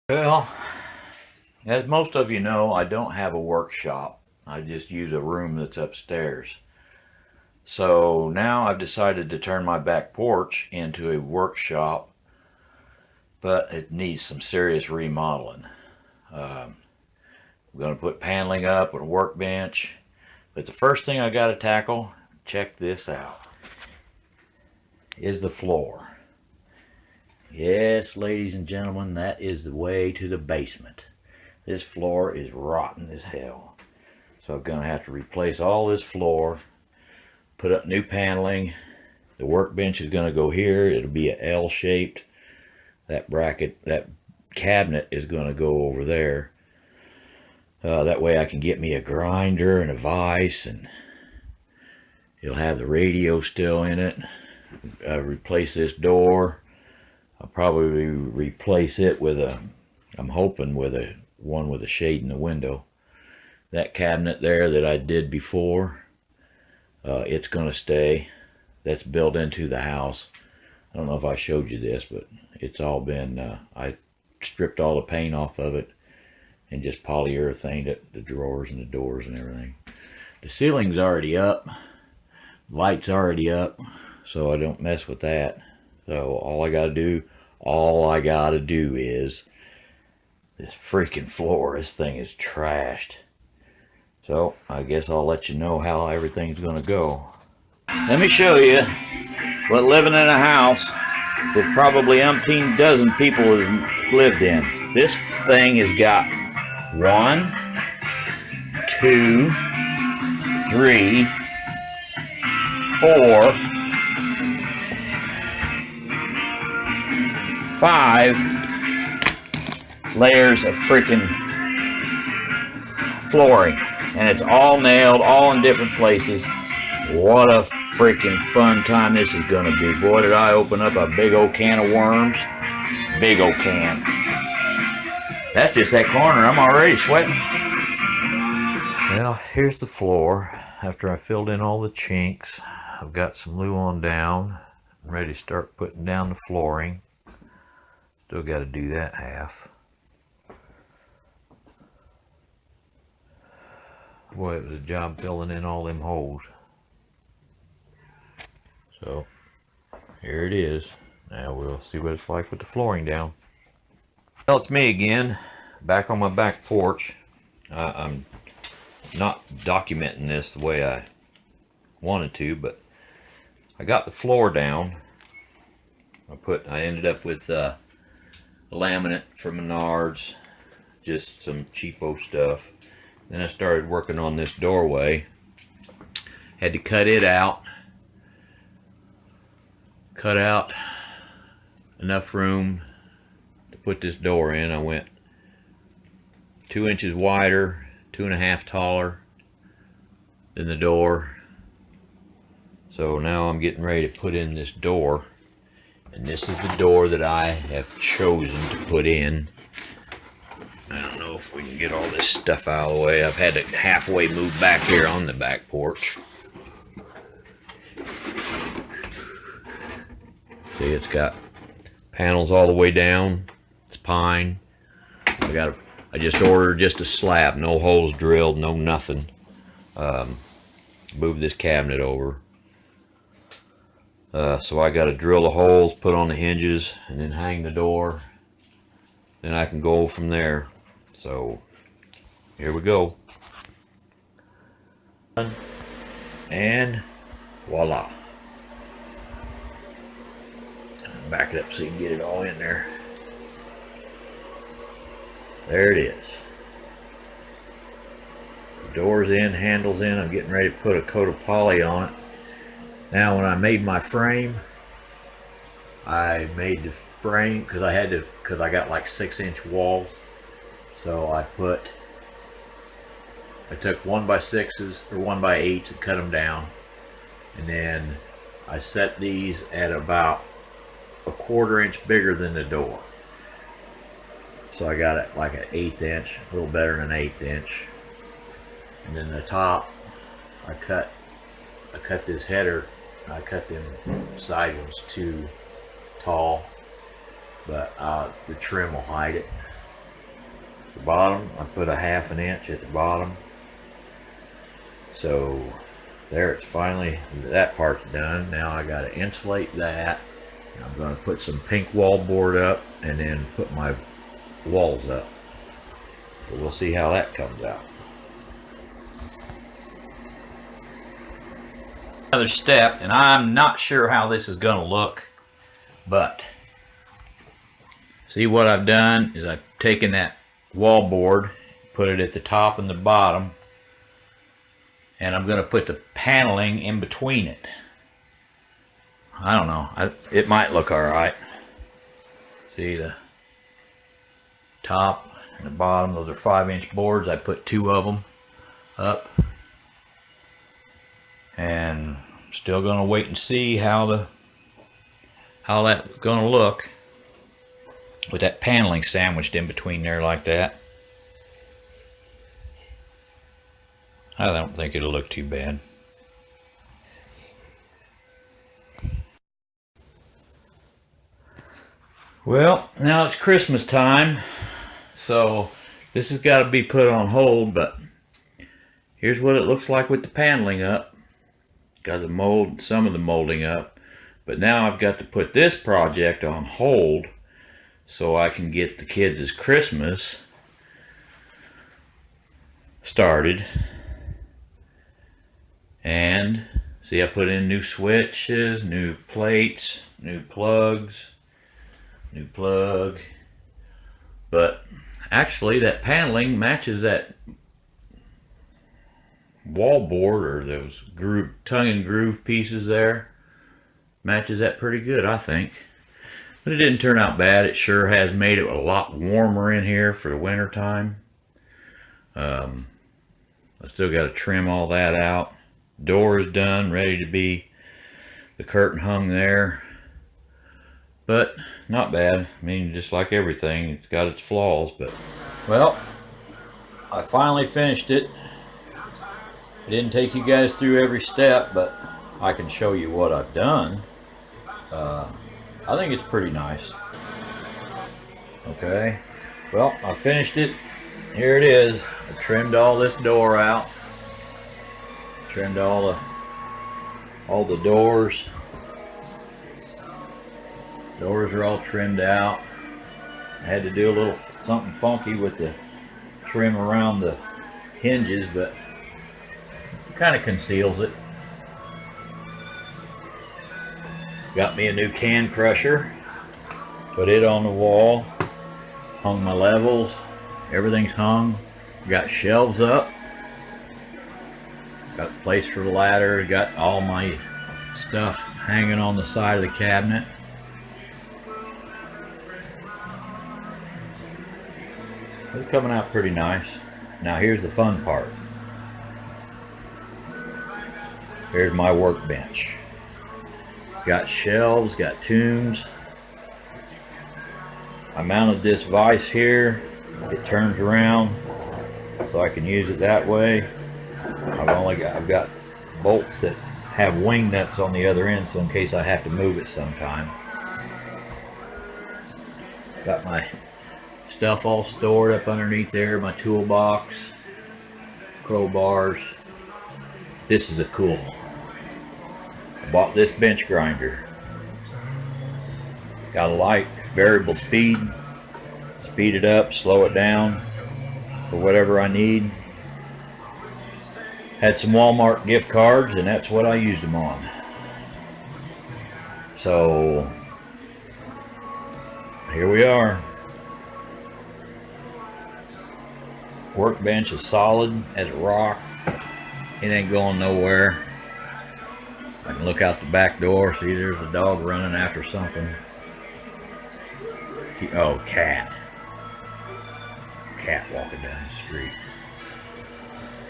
Well, as most of you know, I don't have a workshop. I just use a room that's upstairs. So now I've decided to turn my back porch into a workshop, but it needs some serious remodeling. I'm going to put paneling up and a workbench, but the first thing I got to tackle, check this out, is the floor. Yes, ladies and gentlemen, that is the way to the basement. This floor is rotten as hell. So I'm going to have to replace all this floor, put up new paneling. The workbench is going to go here. It'll be a L-shaped. That bracket, that cabinet is going to go over there. That way I can get me a grinder and a vise, and it'll have the radio still in it. Replace this door. I'll probably replace it with I'm hoping with one with a shade in the window. That cabinet there that I did before, it's going to stay. That's built into the house. I don't know if I showed you this, but it's all been, I stripped all the paint off of it and just polyurethaned it, the drawers and the doors and everything. The ceiling's already up. Light's already up, so I don't mess with that. So all I gotta do is this freaking floor. This thing is trashed. So I guess I'll let you know how everything's gonna go. Let me show you what living in a house that probably umpteen dozen people have lived in. This thing has got 1, 2, 3, 4, 5 layers of freaking flooring, and it's all nailed, all in different places. What a freaking fun time this is gonna be. Boy, did I open up a big old can of worms. Big old can. That's just that corner. I'm already sweating. Well, here's the floor. After I filled in all the chinks, I've got some Luan down. I'm ready to start putting down the flooring. Still got to do that half. Boy, it was a job filling in all them holes. So, here it is. Now we'll see what it's like with the flooring down. Well, it's me again, back on my back porch. I'm not documenting this the way I wanted to, but I got the floor down. I ended up with laminate from Menards, just some cheapo stuff. Then I started working on this doorway. Had to cut it out. Cut out enough room to put this door in. I went 2 inches wider, 2.5 taller than the door. So now I'm getting ready to put in this door. And this is the door that I have chosen to put in. I don't know if we can get all this stuff out of the way. I've had to halfway move back here on the back porch. See, it's got panels all the way down. It's pine. I just ordered just a slab, no holes drilled, no nothing. Move this cabinet over. So I got to drill the holes, put on the hinges, and then hang the door. Then I can go from there. So here we go. And voila. Back it up so you can get it all in there. There it is. The door's in, handle's in. I'm getting ready to put a coat of poly on it. Now when I made my frame, I made the frame because I got like 6-inch walls. So I took 1x6s or 1x8s and cut them down. And then I set these at about a 1/4 inch bigger than the door. So I got it like an 1/8 inch, a little better than an 1/8 inch. And then the top, I cut this header. I cut them side ones too tall, but the trim will hide it. the bottom. I put a 1/2 inch at the bottom. So there, it's finally, that part's done. Now I got to insulate that. I'm going to put some pink wallboard up and then put my walls up. But we'll see how that comes out. Another step, and I'm not sure how this is going to look, but see what I've done is I've taken that wallboard, put it at the top and the bottom, and I'm going to put the paneling in between it. I don't know, it might look alright. See the top and the bottom, those are 5-inch boards. I put 2 of them up, and I'm still going to wait and see how that's going to look with that paneling sandwiched in between there like that. I don't think it'll look too bad. Well, now it's Christmas time, so this has got to be put on hold, but here's what it looks like with the paneling up. Got the mold, some of the molding up, but now I've got to put this project on hold so I can get the kids' Christmas started. And see, I put in new switches, new plates, new plugs, new plug. But actually that paneling matches that wallboard, or those tongue and groove pieces there. Matches that pretty good, I think. But it didn't turn out bad. It sure has made it a lot warmer in here for the winter time. I still got to trim all that out. Door is done, ready to be the curtain hung there. But not bad. I mean, just like everything, it's got its flaws. But well, I finally finished it. I didn't take you guys through every step, but I can show you what I've done. I think it's pretty nice. Okay, well, I finished it. Here it is. I trimmed all this door out. Trimmed all the doors. Doors are all trimmed out. I had to do a little something funky with the trim around the hinges, but it kind of conceals it. Got me a new can crusher. Put it on the wall. Hung my levels. Everything's hung. Got shelves up. Got a place for the ladder. Got all my stuff hanging on the side of the cabinet. It's coming out pretty nice. Now here's the fun part. Here's my workbench. Got shelves, got tombs. I mounted this vise here. It turns around so I can use it that way. I've got bolts that have wing nuts on the other end, so in case I have to move it sometime. Got my stuff all stored up underneath there, my toolbox, crowbars. This is a cool. I bought this bench grinder. Got a light, variable speed. Speed it up, slow it down for whatever I need. Had some Walmart gift cards, and that's what I used them on. So here we are. Workbench is solid as a rock. It ain't going nowhere. I can look out the back door. See, there's a dog running after something. Oh, cat. Cat walking down the street.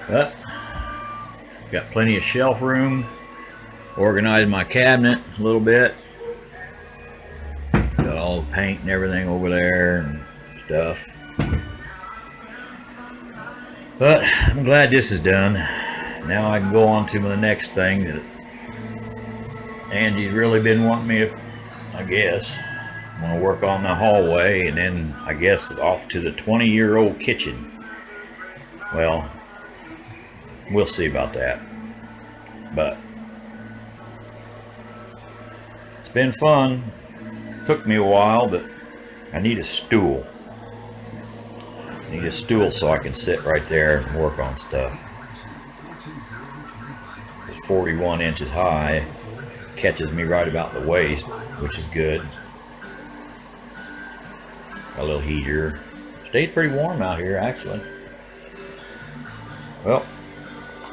But got plenty of shelf room. Organized my cabinet a little bit. Got all the paint and everything over there and stuff. But I'm glad this is done. Now I can go on to the next thing that Angie's really been wanting me to, I guess. I'm going to work on the hallway and then I guess off to the 20-year-old kitchen. Well, we'll see about that. But it's been fun. Took me a while, but I need a stool. I need a stool so I can sit right there and work on stuff. It's 41 inches high. Catches me right about the waist, which is good. Got a little heater. Stays pretty warm out here, actually. Well,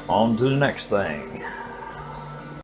on to the next thing.